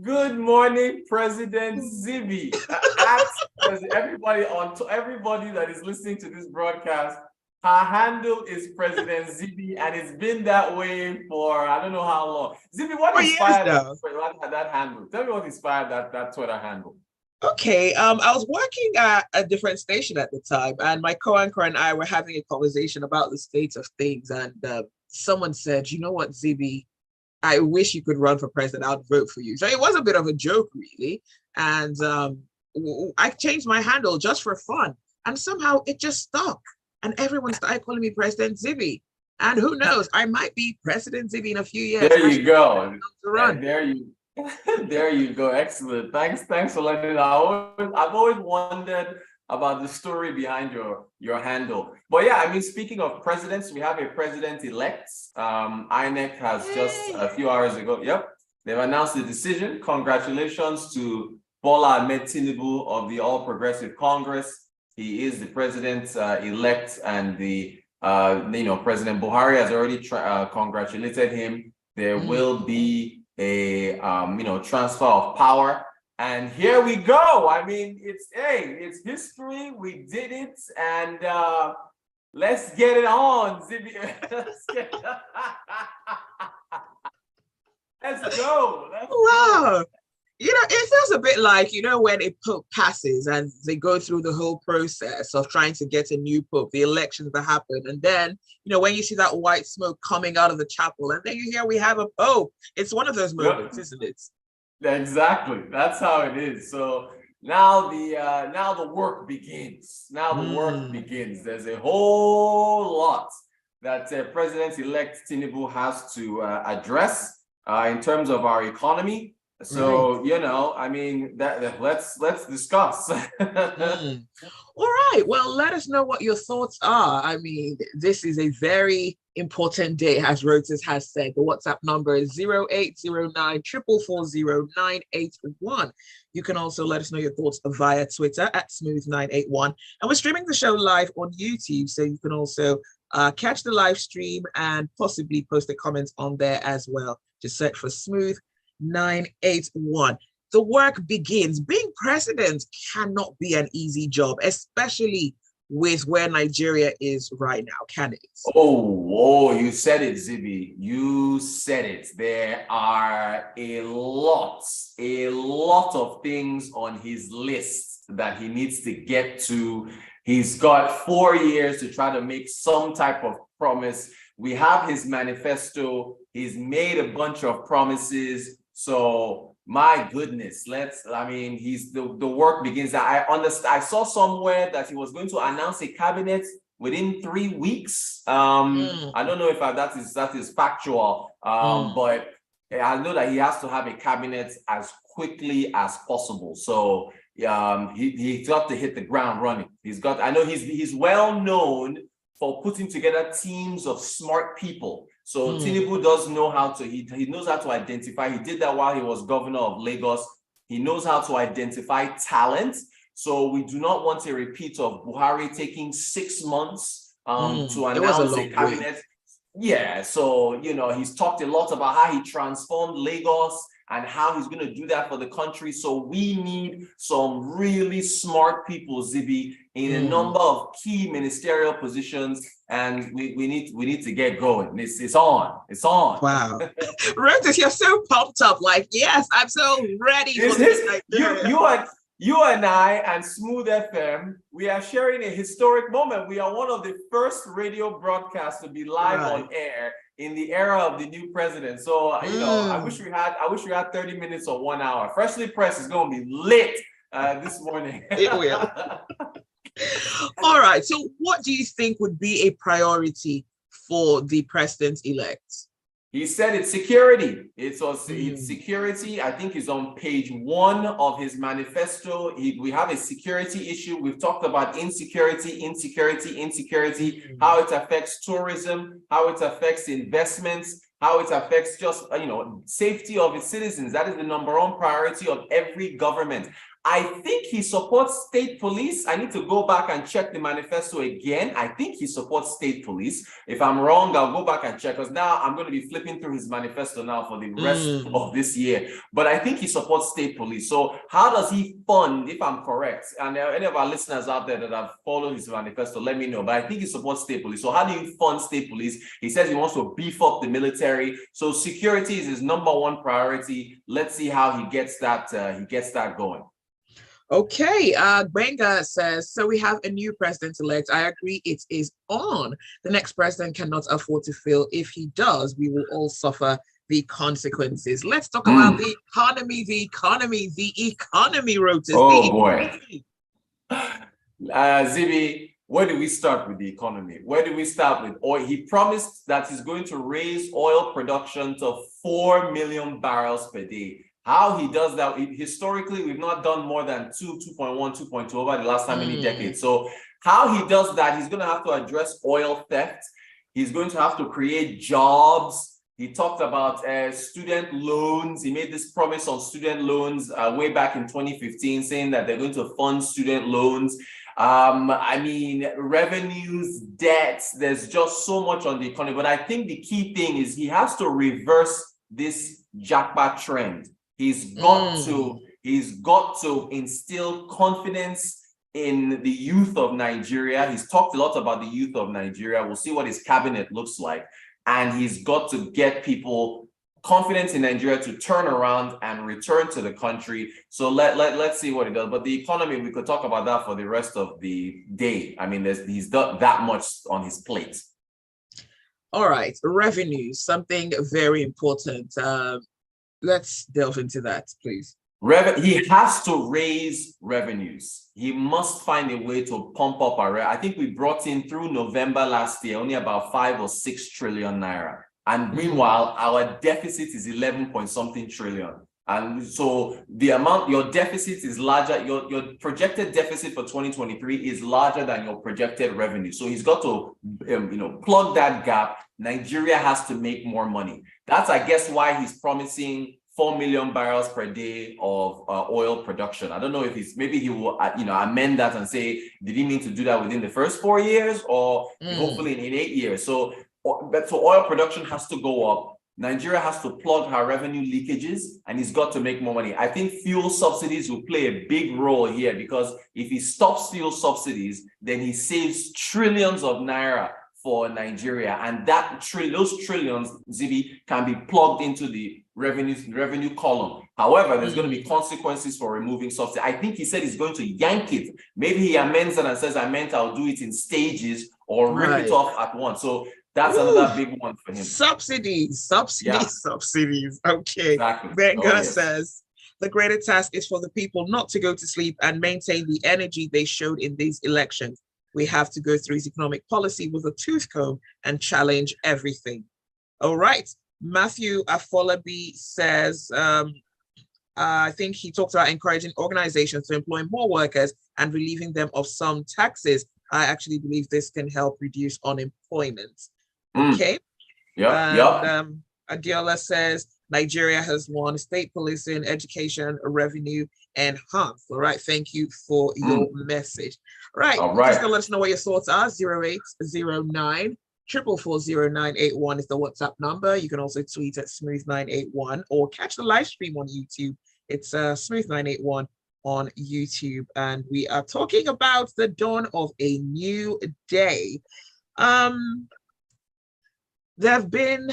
Good morning, President Zibby. Everybody that is listening to this broadcast, her handle is President Zibby, and it's been that way for I don't know how long. Zibby, what For years inspired now. that handle? Tell me what inspired that Twitter handle. Okay, I was working at a different station at the time, and my co-anchor and I were having a conversation about the state of things. And someone said, "You know what, Zibby? I wish you could run for president. I'd vote for you." So it was a bit of a joke, really. And I changed my handle just for fun, and somehow it just stuck. And everyone started calling me President Zibby. And who knows, I might be President Zibby in a few years. There you go. To run. There you there you go. Excellent. Thanks for letting me know. I've always wondered about the story behind your handle. But yeah, I mean, speaking of presidents, we have a president-elect. INEC has just a few hours ago. Yep, they've announced the decision. Congratulations to Bola Ahmed Tinubu of the All Progressive Congress. He is the president-elect, and President Buhari has already congratulated him. There will be a transfer of power, and here we go. I mean, it's history. We did it, and let's get it on. Let's go. Wow. It feels a bit like, when a pope passes and they go through the whole process of trying to get a new pope, the elections that happen. And then, when you see that white smoke coming out of the chapel, and then you hear we have a pope. It's one of those moments, isn't it? Exactly. That's how it is. So now the work begins. There's a whole lot that President-elect Tinubu has to address in terms of our economy. So, I mean, let's discuss. All right. Well, let us know what your thoughts are. I mean, this is a very important day, as Rotus has said. The WhatsApp number is 0809 440 You can also let us know your thoughts via Twitter at Smooth981. And we're streaming the show live on YouTube, so you can also catch the live stream and possibly post a comment on there as well. Just search for Smooth 981. The work begins. Being president cannot be an easy job, especially with where Nigeria is right now, can it? Oh, you said it, Zibby. You said it. There are a lot of things on his list that he needs to get to. He's got 4 years to try to make some type of promise. We have his manifesto. He's made a bunch of promises. So my goodness, the work begins. I understand. I saw somewhere that he was going to announce a cabinet within 3 weeks. I don't know if that is factual, but I know that he has to have a cabinet as quickly as possible. So he's got to hit the ground running. I know he's well known for putting together teams of smart people. So Tinubu does know he knows how to identify. He did that while he was governor of Lagos. He knows how to identify talent. So we do not want a repeat of Buhari taking 6 months to announce a cabinet. Yeah, so, he's talked a lot about how he transformed Lagos and how he's going to do that for the country. So we need some really smart people, Zibby, in a number of key ministerial positions, and we need to get going. It's on. Wow. Rotus, you're so pumped up. Like, yes, I'm so ready for this. You and I and Smooth FM, we are sharing a historic moment. We are one of the first radio broadcasts to be live on air in the era of the new president. So, I wish we had 30 minutes or 1 hour. Freshly Pressed is going to be lit this morning. It will. All right. So what do you think would be a priority for the president-elect? He said it's security. It's security. I think it's on page 1 of his manifesto. We have a security issue. We've talked about insecurity, how it affects tourism, how it affects investments, how it affects just, safety of its citizens. That is the number 1 priority of every government. I think he supports state police. I need to go back and check the manifesto again. I think he supports state police. If I'm wrong, I'll go back and check, because now I'm going to be flipping through his manifesto now for the rest of this year. But I think he supports state police. So how does he fund, if I'm correct? And any of our listeners out there that have followed his manifesto, let me know. But I think he supports state police. So how do you fund state police? He says he wants to beef up the military. So security is his #1 priority. Let's see how he gets that going. Okay, Benga says, so we have a new president-elect. I agree it is on. The next president cannot afford to fail. If he does, we will all suffer the consequences. Let's talk about the economy, Rotus. Oh, boy. Zibby, where do we start with the economy? Where do we start with oil? He promised that he's going to raise oil production to 4 million barrels per day. How he does that, historically, we've not done more than 2.1, 2.2 over the last how many decades. So how he does that, he's going to have to address oil theft. He's going to have to create jobs. He talked about student loans. He made this promise on student loans way back in 2015, saying that they're going to fund student loans. I mean, revenues, debts, there's just so much on the economy. But I think the key thing is he has to reverse this jackpot trend. He's got to instill confidence in the youth of Nigeria. He's talked a lot about the youth of Nigeria. We'll see what his cabinet looks like. And he's got to get people confidence in Nigeria to turn around and return to the country. So let's see what he does. But the economy, we could talk about that for the rest of the day. I mean, he's got that much on his plate. All right, revenues, something very important. Let's delve into that, please. He has to raise revenues. He must find a way to pump up our. I think we brought in through November last year only about 5 or 6 trillion naira. And meanwhile, our deficit is 11 point something trillion. And so the amount, your deficit is larger, your projected deficit for 2023 is larger than your projected revenue. So he's got to, plug that gap. Nigeria has to make more money. That's, I guess, why he's promising 4 million barrels per day of oil production. I don't know if maybe he will, amend that and say, did he mean to do that within the first 4 years or hopefully in 8 years? So oil production has to go up. Nigeria has to plug her revenue leakages, and he's got to make more money. I think fuel subsidies will play a big role here, because if he stops fuel subsidies, then he saves trillions of naira for Nigeria, and those trillions, Zibby, can be plugged into the revenue column. However, there's going to be consequences for removing subsidy. I think he said he's going to yank it. Maybe he amends it and says, I'll do it in stages, or rip it off at once. So that's another big one for him. Subsidies. Okay. Exactly. Benga says, the greater task is for the people not to go to sleep and maintain the energy they showed in these elections. We have to go through his economic policy with a tooth comb and challenge everything. All right. Matthew Afolabi says, I think he talked about encouraging organizations to employ more workers and relieving them of some taxes. I actually believe this can help reduce unemployment. Okay. Adiola says, Nigeria has won state policing, education, revenue, and health. All right. Thank you for your message. Right. All right. Just to let us know what your thoughts are. 0809 4440981 is the WhatsApp number. You can also tweet at Smooth981 or catch the live stream on YouTube. It's Smooth981 on YouTube. And we are talking about the dawn of a new day. There have been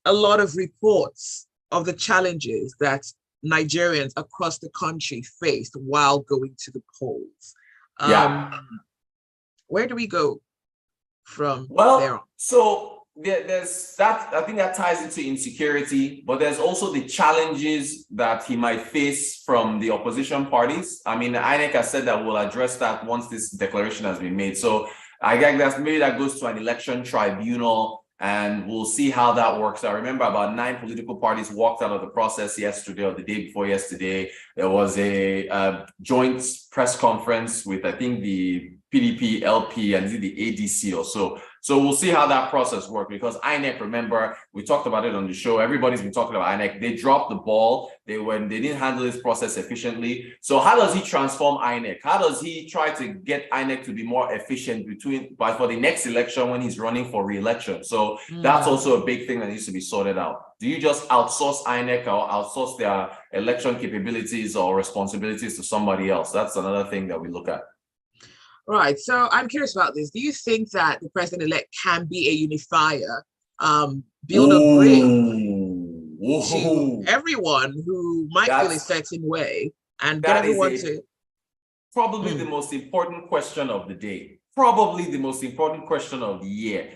a lot of reports of the challenges that Nigerians across the country faced while going to the polls. Where do we go from there on? So there's that. I think that ties into insecurity, but there's also the challenges that he might face from the opposition parties. I mean, INEC has said that we'll address that once this declaration has been made. So I guess maybe that goes to an election tribunal, and we'll see how that works. I remember about 9 political parties walked out of the process yesterday or the day before yesterday. There was a joint press conference with, I think, the PDP, LP, and the ADC or so. So we'll see how that process works, because INEC, remember, we talked about it on the show. Everybody's been talking about INEC. They dropped the ball. They didn't handle this process efficiently. So how does he transform INEC? How does he try to get INEC to be more efficient for the next election when he's running for re-election? So that's also a big thing that needs to be sorted out. Do you just outsource INEC or outsource their election capabilities or responsibilities to somebody else? That's another thing that we look at. Right. So I'm curious about this. Do you think that the president-elect can be a unifier, build a bridge to everyone who might feel a certain way, and get everyone to... Probably the most important question of the day. Probably the most important question of the year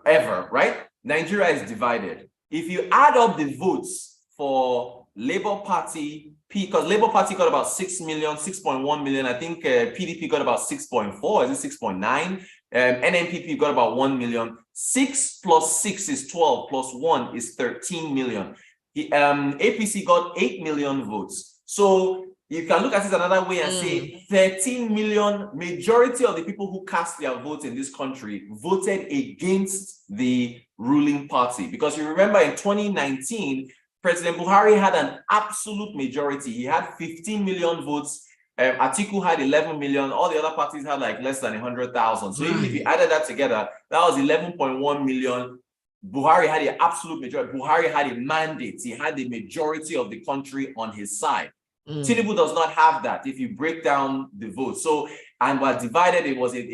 ever, right? Nigeria is divided. If you add up the votes for Labour Party, because Labour Party got about 6 million, 6.1 million. I think PDP got about 6.4, is it 6.9? NNPP got about 1 million. 6 plus 6 is 12, plus 1 is 13 million. The APC got 8 million votes. So you can look at it another way and say 13 million, majority of the people who cast their votes in this country voted against the ruling party. Because you remember in 2019, President Buhari had an absolute majority. He had 15 million votes. Atiku had 11 million. All the other parties had like less than 100,000. So even if you added that together, that was 11.1 million. Buhari had the absolute majority. Buhari had a mandate. He had the majority of the country on his side. Tinubu does not have that if you break down the vote. So, and while divided, it was an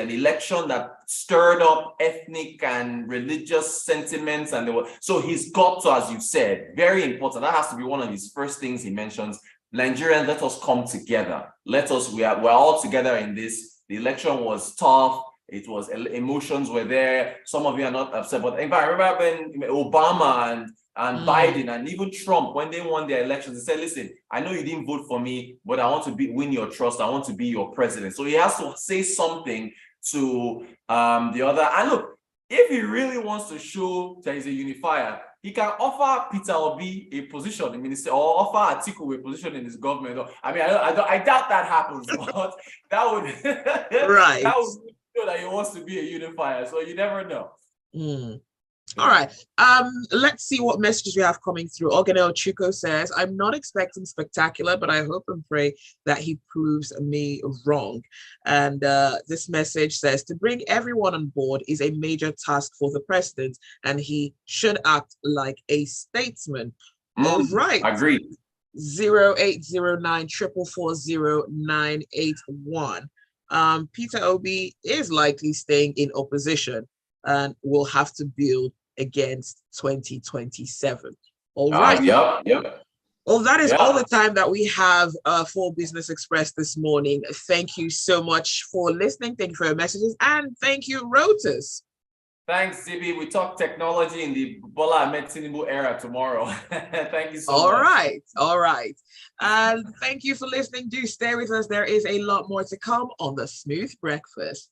election that stirred up ethnic and religious sentiments. And so he's got to, as you said, very important. That has to be one of his first things he mentions. Nigerians, let us come together. We're all together in this. The election was tough. It was, emotions were there. Some of you are not upset, but in fact, I remember when Obama and Biden and even Trump, when they won their elections, they said, listen, I know you didn't vote for me, but I want to win your trust. I want to be your president. So he has to say something to the other. And look, if he really wants to show that he's a unifier, he can offer Peter Obi a position in ministry, or offer Atiku a position in his government. I mean, I doubt that happens, but that would that would show that he wants to be a unifier. So you never know. All right. Let's see what messages we have coming through. Organel Chuko says, I'm not expecting spectacular, but I hope and pray that he proves me wrong. And this message says, to bring everyone on board is a major task for the president, and he should act like a statesman. All right. Agreed. 0809 444 0981. Peter Obi is likely staying in opposition and will have to build against 2027. All right. Yep. Well, that is all the time that we have for Business Express this morning. Thank you so much for listening. Thank you for your messages. And thank you, Rotus. Thanks, Zibby. We talk technology in the Bola Ahmed Tinubu era tomorrow. Thank you so much. All right. And thank you for listening. Do stay with us. There is a lot more to come on the Smooth Breakfast.